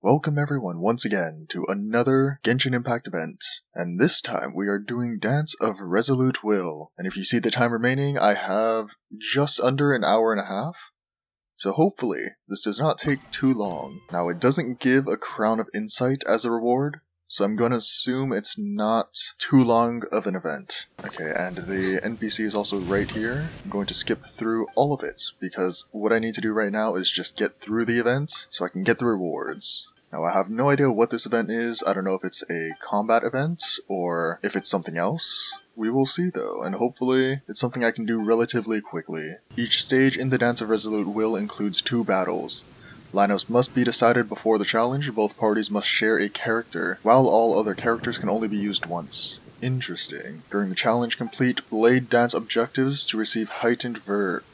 Welcome everyone once again to another Genshin Impact event, and this time we are doing Dance of Resolute Will, and if you see the time remaining, I have just under an hour and a half, so hopefully this does not take too long. Now it doesn't give a Crown of Insight as a reward, so I'm going to assume it's not too long of an event. Okay, and the NPC is also right here. I'm going to skip through all of it, because what I need to do right now is just get through the event, so I can get the rewards. Now I have no idea what this event is. I don't know if it's a combat event, or if it's something else. We will see though, and hopefully it's something I can do relatively quickly. Each stage in the Dance of Resolute Will includes 2 battles. Lineups must be decided before the challenge. Both parties must share a character, while all other characters can only be used once. Interesting. During the challenge, complete Blade Dance objectives to receive Heightened Verve.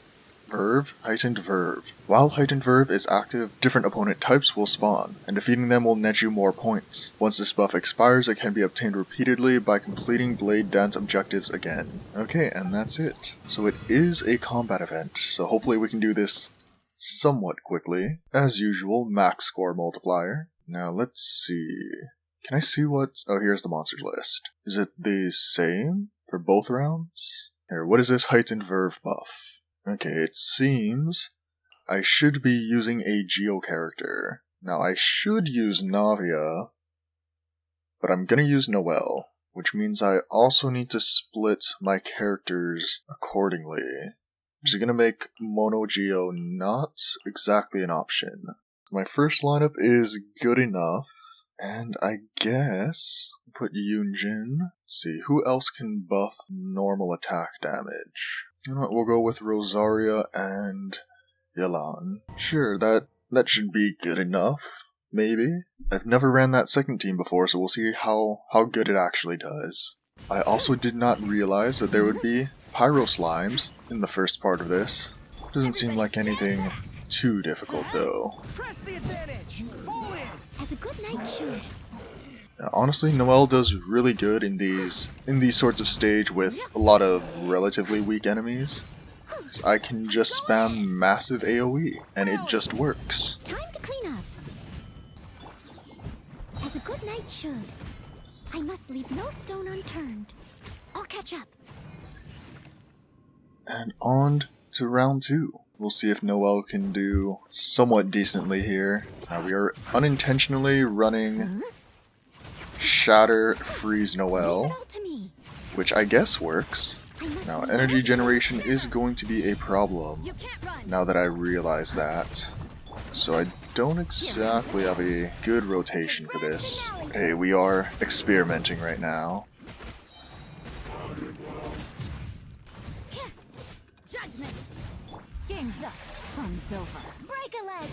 Heightened Verve. While Heightened Verve is active, different opponent types will spawn, and defeating them will net you more points. Once this buff expires, it can be obtained repeatedly by completing Blade Dance objectives again. Okay, and that's it. So it is a combat event, so hopefully we can do this somewhat quickly. As usual, max score multiplier. Now let's see. Can I see what... Oh, here's the monsters list. Is it the same for both rounds? Here, what is this Heightened Verve buff? Okay, it seems I should be using a Geo character. Now I should use Navia, but I'm gonna use Noelle, which means I also need to split my characters accordingly. Which is going to make Mono Geo not exactly an option. My first lineup is good enough, and I guess put Yunjin. Let's see, who else can buff normal attack damage? You know what, we'll go with Rosaria and Yelan. Sure, that should be good enough, maybe. I've never ran that second team before, so we'll see how good it actually does. I also did not realize that there would be Pyro Slimes in the first part of this. Doesn't seem like anything too difficult though. Now, honestly, Noelle does really good in these sorts of stage with a lot of relatively weak enemies. So I can just spam massive AoE and it just works. Time to clean up. As a good knight should. I must leave no stone unturned. I'll catch up. And on to round 2. We'll see if Noelle can do somewhat decently here. Now we are unintentionally running Shatter Freeze Noelle, which I guess works. Now energy generation is going to be a problem now that I realize that. So I don't exactly have a good rotation for this. Okay, we are experimenting right now. Game's up. Fun's over. Break a leg.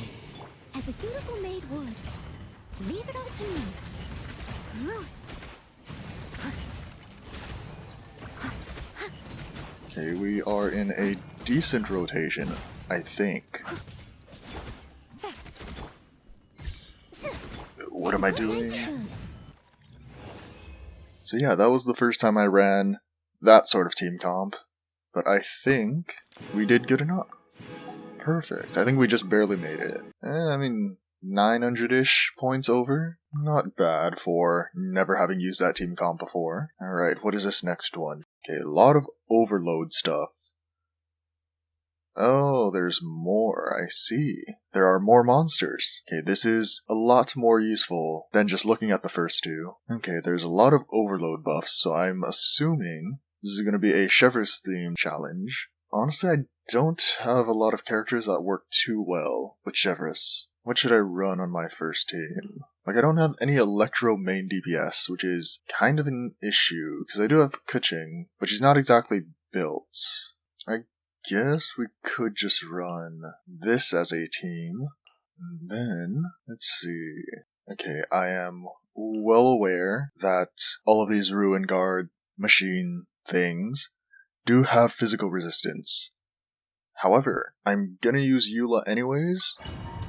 As a dutiful maid would. Leave it all to me. Okay, we are in a decent rotation, I think. What am I doing? So yeah, that was the first time I ran that sort of team comp, but I think we did good enough. Perfect. I think we just barely made it. I mean, 900-ish points over. Not bad for never having used that team comp before. Alright, what is this next one? Okay, a lot of overload stuff. Oh, there's more. I see. There are more monsters. Okay, this is a lot more useful than just looking at the first 2. Okay, there's a lot of overload buffs, so I'm assuming this is going to be a Chevreuse theme challenge. Honestly, I don't have a lot of characters that work too well with Chevreuse. What should I run on my first team? Like, I don't have any Electro main DPS, which is kind of an issue, because I do have Kuching, but she's not exactly built. I guess we could just run this as a team. And then, let's see. Okay, I am well aware that all of these Ruin Guard machine things do have physical resistance. However, I'm gonna use Eula anyways,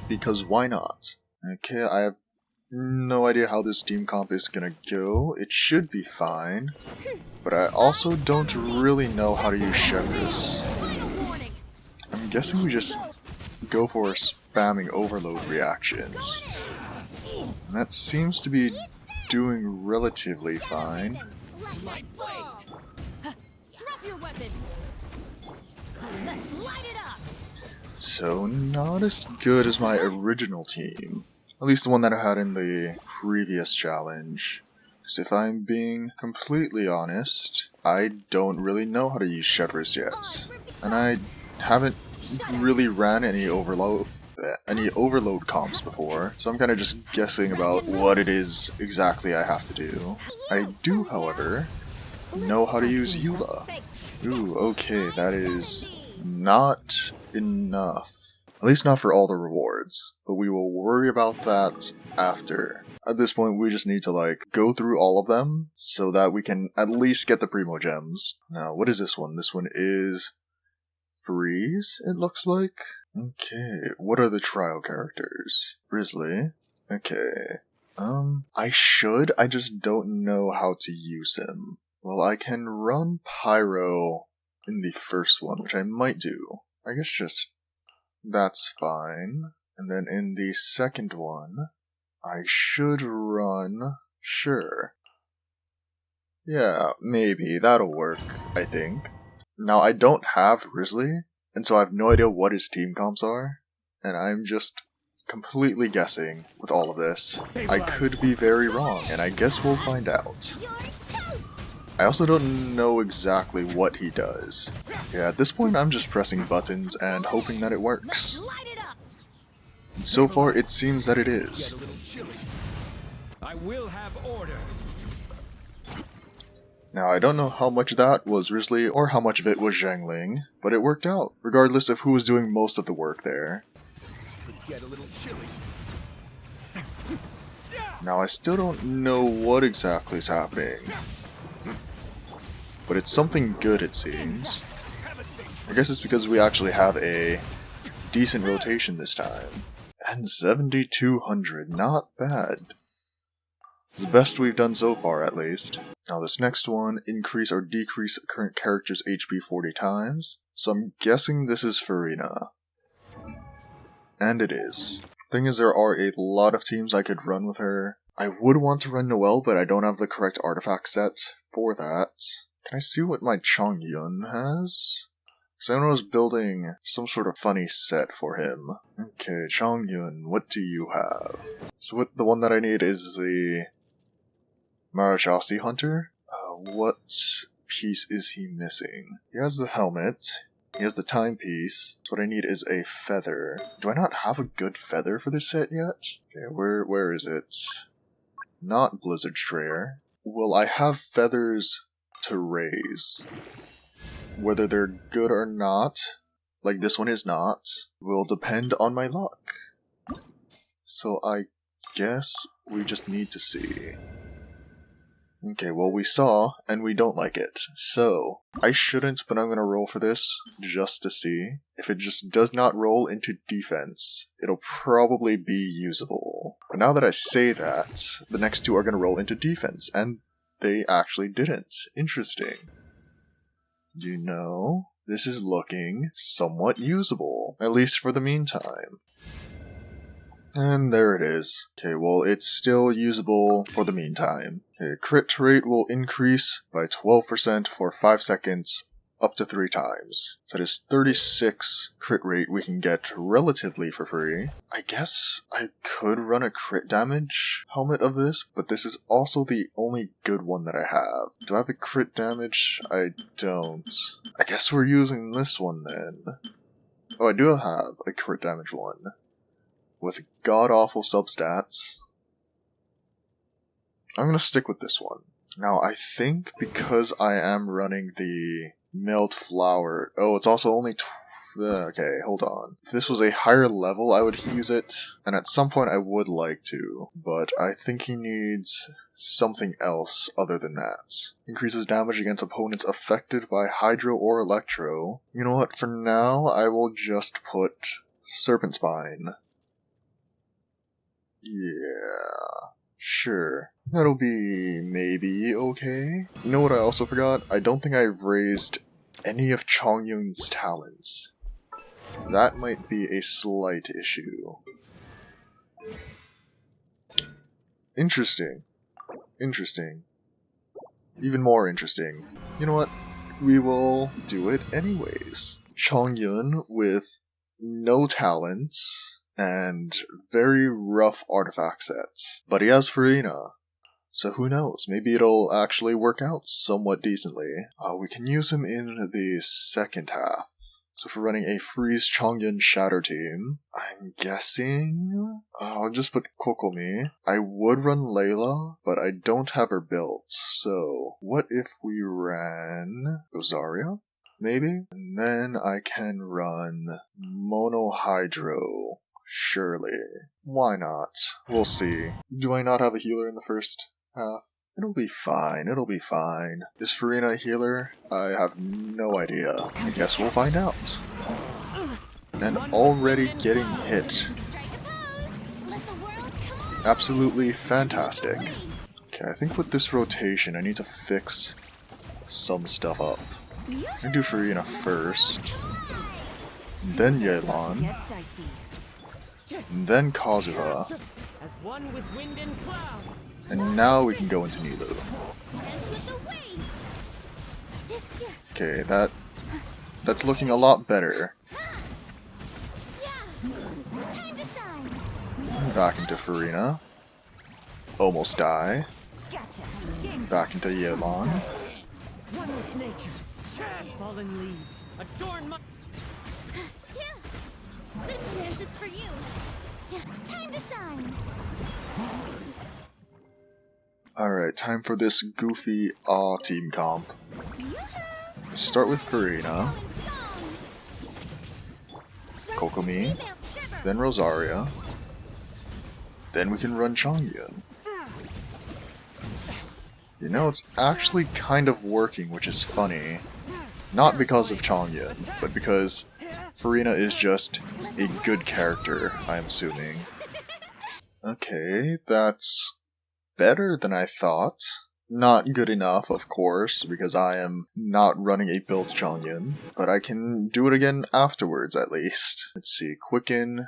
because why not? Okay, I have no idea how this team comp is gonna go. It should be fine, but I also don't really know how to use Chevreuse. I'm guessing we just go for spamming overload reactions. that seems to be doing relatively fine. My ball. Drop your weapons. Let's light it up. So not as good as my original team. At least the one that I had in the previous challenge. Because if I'm being completely honest, I don't really know how to use Shepherds yet. And I haven't really ran any overload comps before, so I'm kind of just guessing about what it is exactly I have to do. I do, however, know how to use Eula. Ooh, okay, that is not enough. At least not for all the rewards, but we will worry about that after. At this point, we just need to, like, go through all of them, so that we can at least get the Primo Gems. Now, what is this one? This one is Freeze, it looks like. Okay, what are the trial characters? Grizzly. Okay. I just don't know how to use him. Well, I can run Pyro in the first one, which I might do. I guess just that's fine. And then in the second one, I should run... Sure. Yeah, maybe. That'll work, I think. Now, I don't have Grizzly, and so I have no idea what his team comps are, and I'm just completely guessing with all of this. I could be very wrong, and I guess we'll find out. I also don't know exactly what he does. Yeah, at this point I'm just pressing buttons and hoping that it works. And so far it seems that it is. I will have order. Now I don't know how much of that was Risley or how much of it was Zhangling, but it worked out, regardless of who was doing most of the work there. This could get a little chilly. Now I still don't know what exactly is happening. But it's something good, it seems. I guess it's because we actually have a decent rotation this time. And 7,200, not bad. It's the best we've done so far, at least. Now this next one, increase or decrease current character's HP 40 times. So I'm guessing this is Farina. And it is. Thing is, there are a lot of teams I could run with her. I would want to run Noelle, but I don't have the correct artifact set for that. Can I see what my Chongyun has? Because I was building some sort of funny set for him. Okay, Chongyun, what do you have? So the one that I need is the Marajasi Hunter. What piece is he missing? He has the helmet. He has the timepiece. So what I need is a feather. Do I not have a good feather for this set yet? Okay, where is it? Not Blizzard Strayer. Well, I have feathers to raise. Whether they're good or not, like this one is not, will depend on my luck. So I guess we just need to see. Okay, well we saw, and we don't like it. So, I shouldn't, but I'm gonna roll for this, just to see. If it just does not roll into defense, it'll probably be usable. But now that I say that, the next two are gonna roll into defense, and they actually didn't. Interesting. You know, this is looking somewhat usable, at least for the meantime. And there it is. Okay, well, it's still usable for the meantime. Okay, crit rate will increase by 12% for 5 seconds, up to 3 times. So that is 36 crit rate we can get relatively for free. I guess I could run a crit damage helmet of this, but this is also the only good one that I have. Do I have a crit damage? I don't. I guess we're using this one then. Oh, I do have a crit damage one. With god-awful substats. I'm gonna stick with this one. Now, I think because I am running the milled flour... Oh, it's also only... Okay, hold on. If this was a higher level, I would use it, and at some point I would like to, but I think he needs something else other than that. Increases damage against opponents affected by Hydro or Electro. You know what, for now, I will just put Serpent Spine. Yeah, sure. That'll be maybe okay. You know what I also forgot? I don't think I've raised any of Chongyun's talents. That might be a slight issue. Interesting. Interesting. Even more interesting. You know what? We will do it anyways. Chongyun with no talents and very rough artifact sets. But he has Farina. So who knows? Maybe it'll actually work out somewhat decently. We can use him in the second half. So for running a Freeze Chongyun Shatter team, I'm guessing I'll just put Kokomi. I would run Layla, but I don't have her built. So what if we ran Rosaria? Maybe? And then I can run Mono Hydro. Surely. Why not? We'll see. Do I not have a healer in the first half? It'll be fine, it'll be fine. Is Farina a healer? I have no idea. I guess we'll find out. And already getting hit. Absolutely fantastic. Okay, I think with this rotation I need to fix some stuff up. I'm gonna do Farina first. Then Yelan. Then Kazuha. And now we can go into Nilou. Okay, that's looking a lot better. Back into Farina. Almost die. Back into Yelan. One with nature. Fallen leaves. Adorn my... This dance is for you. Time to shine. Alright, time for this goofy team comp. Start with Farina. Kokomi. Then Rosaria. Then we can run Chongyun. You know, it's actually kind of working, which is funny. Not because of Chongyun, but because Farina is just a good character, I'm assuming. Okay, that's better than I thought. Not good enough, of course, because I am not running a build Chongyun, but I can do it again afterwards, at least. Let's see, Quicken.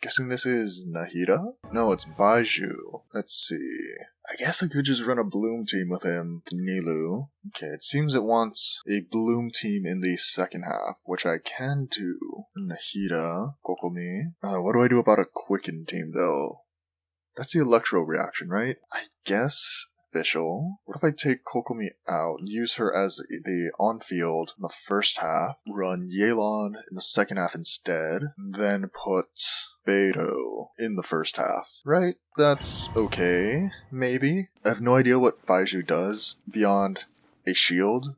Guessing this is Nahida? No, it's Baiju. Let's see. I guess I could just run a Bloom team with him, Nilou. Okay, it seems it wants a Bloom team in the second half, which I can do. Nahida, Kokomi. What do I do about a Quicken team, though? That's the Electro reaction, right? I guess official. What if I take Kokomi out, use her as the on-field in the first half, run Yelan in the second half instead, then put Beidou in the first half. Right? That's okay, maybe. I have no idea what Baiju does beyond a shield.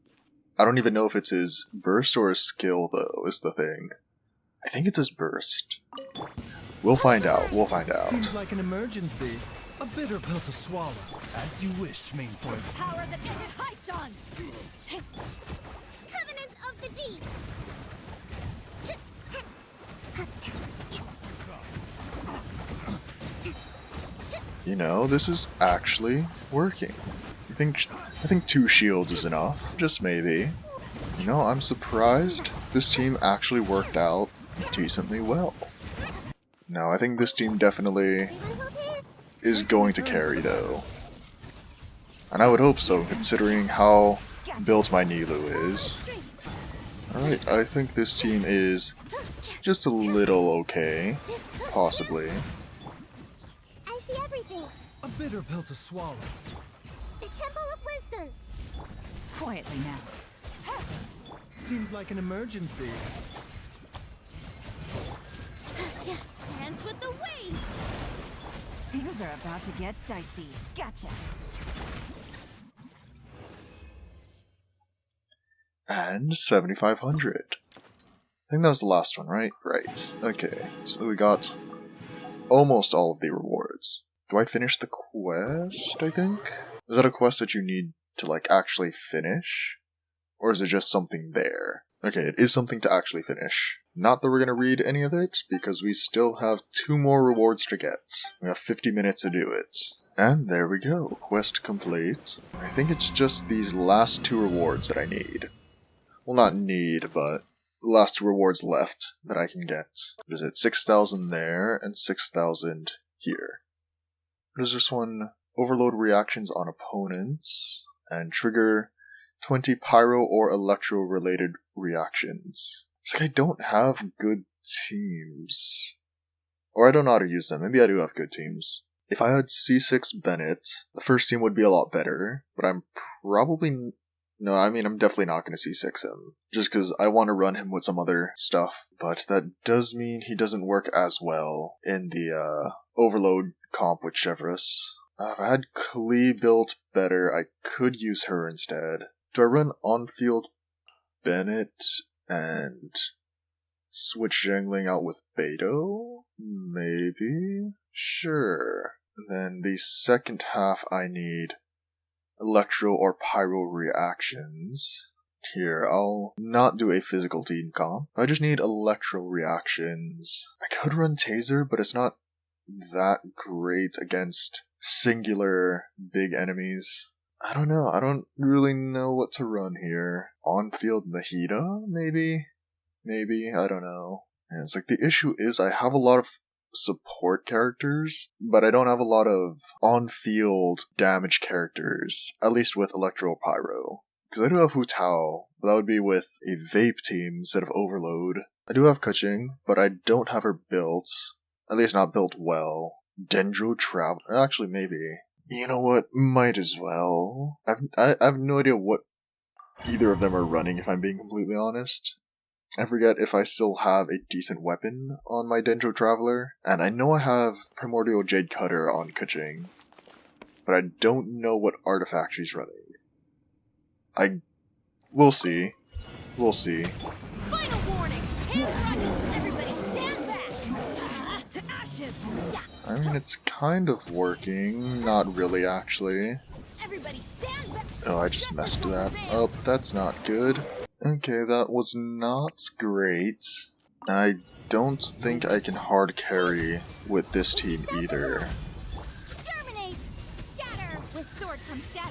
I don't even know if it's his burst or his skill, though, is the thing. I think it's his burst. We'll find out, we'll find out. Seems like an emergency. A bitter pill to swallow. As you wish, main point. Power that isn't hyped on. Covenant of the deep. You know, this is actually working. I think 2 shields is enough, just maybe. You know, I'm surprised this team actually worked out decently well. Now, I think this team definitely is going to carry, though. And I would hope so, considering how built my Nilou is. Alright, I think this team is just a little okay. Possibly. I see everything. A bitter pill to swallow. The Temple of Wisdom. Quietly now. Seems like an emergency. Dance with the waves. Things are about to get dicey. Gotcha. And 7,500. I think that was the last one, right? Right. Okay, so we got almost all of the rewards. Do I finish the quest, I think? Is that a quest that you need to, like, actually finish? Or is it just something there? Okay, it is something to actually finish. Not that we're gonna read any of it, because we still have 2 more rewards to get. We have 50 minutes to do it. And there we go, quest complete. I think it's just these last 2 rewards that I need. Well, not need, but last 2 rewards left that I can get. What is it? 6,000 there, and 6,000 here. What is this one? Overload reactions on opponents and trigger 20 pyro or electro related reactions. It's like I don't have good teams. Or I don't know how to use them. Maybe I do have good teams. If I had C6 Bennett, the first team would be a lot better, but I'm probably... No, I mean, I'm definitely not going to C6 him, just because I want to run him with some other stuff, but that does mean he doesn't work as well in the Overload comp with Chevrolet. If I had Klee built better, I could use her instead. Do I run on-field Bennett and switch jangling out with Beto? Maybe? Sure. Then the second half I need electro or pyro reactions. Here, I'll not do a physical team comp. I just need electro reactions. I could run Taser, but it's not that great against singular big enemies. I don't know. I don't really know what to run here. On-field Nahida, maybe? Maybe? I don't know. And it's like the issue is I have a lot of support characters, but I don't have a lot of on-field damage characters, at least with Electro Pyro. Because I do have Hu Tao, but that would be with a Vape team instead of Overload. I do have Kuching, but I don't have her built. At least not built well. Dendro Travel. Actually, maybe. You know what? Might as well. I have no idea what either of them are running, if I'm being completely honest. I forget if I still have a decent weapon on my Dendro Traveler, and I know I have Primordial Jade Cutter on Kuching, but I don't know what artifact she's running. We'll see. We'll see. Final warning! Hands rockets! Everybody stand back! To ashes! I mean, it's kind of working. Not really, actually. Everybody stand back! Oh, I just messed that up. That's not good. Okay, that was not great. I don't think I can hard carry with this team either. Terminate! Scatter! With sword comes shadow.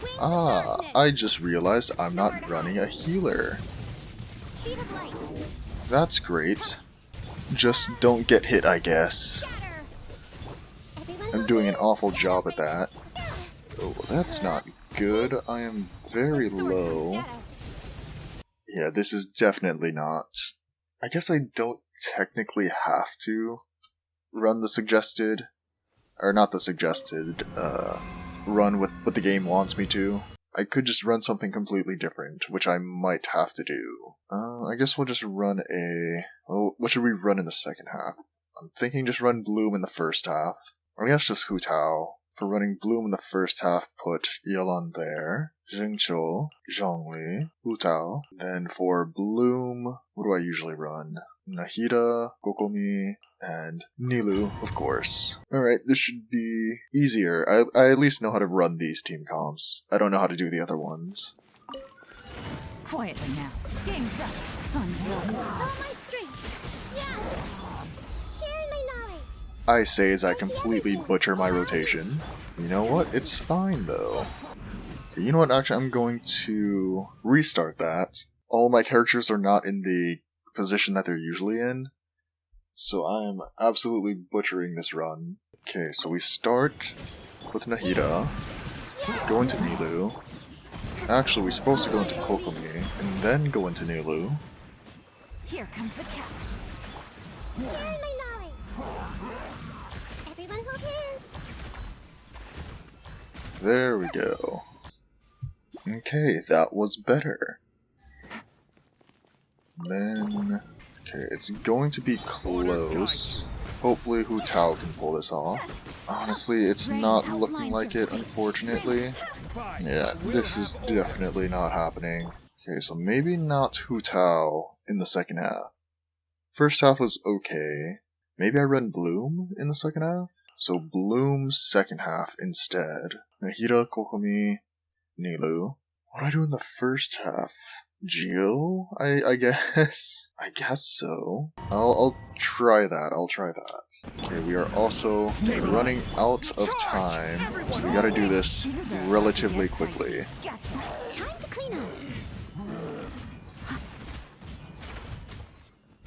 Wings of Ah, darkness. I just realized I'm not running a healer. Speed of light. That's great. Just don't get hit, I guess. Scatter! Everyone I'm doing an awful job at that. Oh, that's not good. I am very with sword comes low. shadow. Yeah, this is definitely not. I guess I don't technically have to run the suggested, or not the suggested, run with what the game wants me to. I could just run something completely different, which I might have to do. I guess we'll just run a... Oh, what should we run in the second half? I'm thinking just run Bloom in the first half. I guess just Hu Tao. For running Bloom in the first half, put Yelan there. Jingqiu, Zhongli, Hu Tao. Then for Bloom, what do I usually run? Nahida, Kokomi, and Nilou, of course. Alright, this should be easier. I at least know how to run these team comps. I don't know how to do the other ones. Quietly now. Game's up. Fun's up. All my strength! Yeah! Sharing my knowledge! I say as I completely butcher my rotation. You know what? It's fine, though. Okay, you know what? Actually, I'm going to restart that. All my characters are not in the position that they're usually in, so I am absolutely butchering this run. Okay, so we start with Nahida, go into Nilou. Actually, we're supposed to go into Kokomi, and then go into Nilou. Here comes the catch. Sharing my knowledge! Everyone hold hands! There we go. Okay, that was better. Then... Okay, it's going to be close. Hopefully Hu Tao can pull this off. Honestly, it's not looking like it, unfortunately. Yeah, this is definitely not happening. Okay, so maybe not Hu Tao in the second half. First half was okay. Maybe I run Bloom in the second half? So Bloom second half instead. Nahida, Kokomi, Nilou. What do I do in the first half? Geo? I guess? I guess so. I'll try that, I'll try that. Okay, we are also running out of time, so we gotta do this relatively quickly. Gotcha. Time to clean up!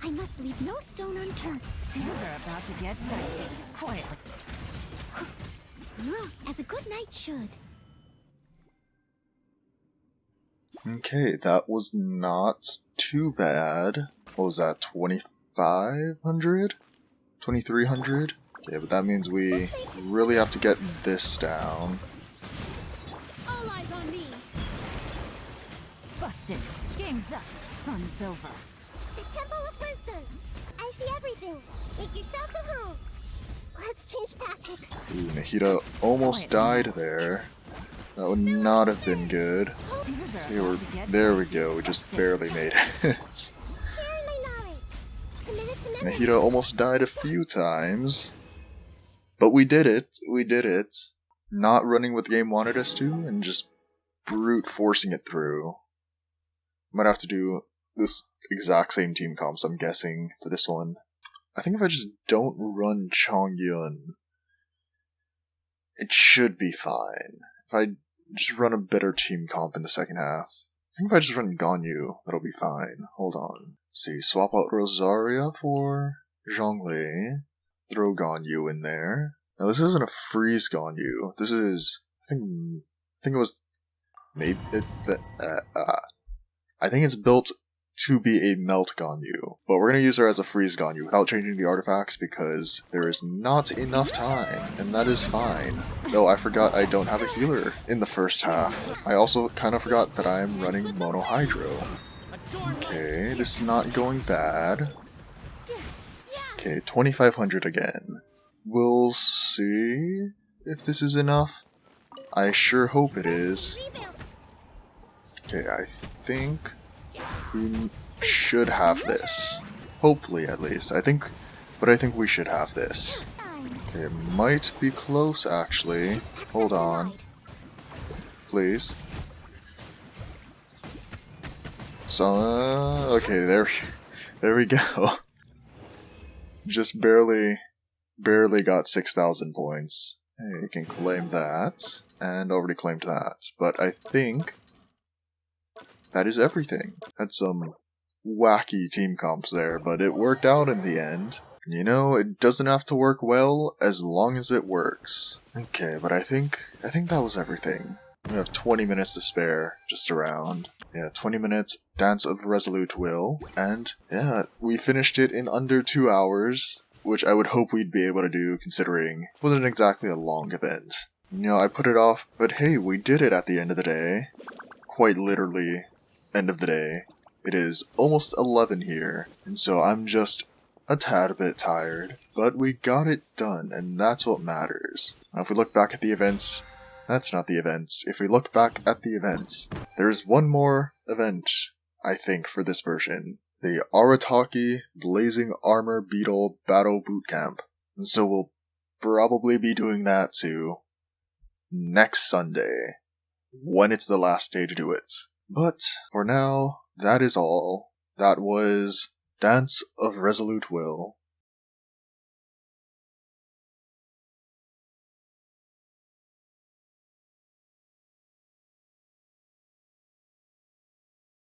I must leave no stone unturned. Things are about to get dicey. Quietly. As a good knight should. Okay, that was not too bad. What was that, 2,500? 2,300? Okay, but that means we really have to get this down. All eyes on me. Busted. Game's up. Fun's over. The Temple of Wisdom. I see everything. Make yourselves at home. Let's change tactics. Ooh, Nahida almost died there. That would not have been good. There we go, we just barely made it. Sharing my knowledge. Committed to memory. Nahida almost died a few times. But we did it. We did it. Not running what the game wanted us to, and just brute forcing it through. Might have to do this exact same team comps, I'm guessing, for this one. I think if I just don't run Chongyun, it should be fine. If I just run a better team comp in the second half. I think if I just run Ganyu, that'll be fine. Hold on. Let's see, swap out Rosaria for Zhongli. Throw Ganyu in there. Now this isn't a freeze Ganyu. This is, I think it was, maybe, I think it's built to be a melt Ganyu, but we're going to use her as a freeze Ganyu without changing the artifacts because there is not enough time, and that is fine. No, I forgot I don't have a healer in the first half. I also kind of forgot that I am running Mono Hydro. Okay, this is not going bad. Okay, 2,500 again. We'll see if this is enough. I sure hope it is. Okay, I think we should have this. Hopefully, at least. I think we should have this. Okay, it might be close, actually. Hold on. Please. So, okay, there we go. Just barely got 6,000 points. Hey, you can claim that, and already claimed that. But I think that is everything. Had some wacky team comps there, but it worked out in the end. You know, it doesn't have to work well as long as it works. Okay, but I think that was everything. We have 20 minutes to spare, just around. Yeah, 20 minutes, Dance of Resolute Will, and yeah, we finished it in under 2 hours, which I would hope we'd be able to do considering it wasn't exactly a long event. You know, I put it off, but hey, we did it at the end of the day. Quite literally, end of the day. It is almost 11 here, and so I'm just a tad bit tired, but we got it done, and that's what matters. Now if we look back at the events, that's not the events. If we look back at the events, there's one more event, I think, for this version. The Arataki Blazing Armor Beetle Battle Bootcamp. And so we'll probably be doing that too next Sunday, when it's the last day to do it. But for now, that is all. That was Dance of Resolute Will.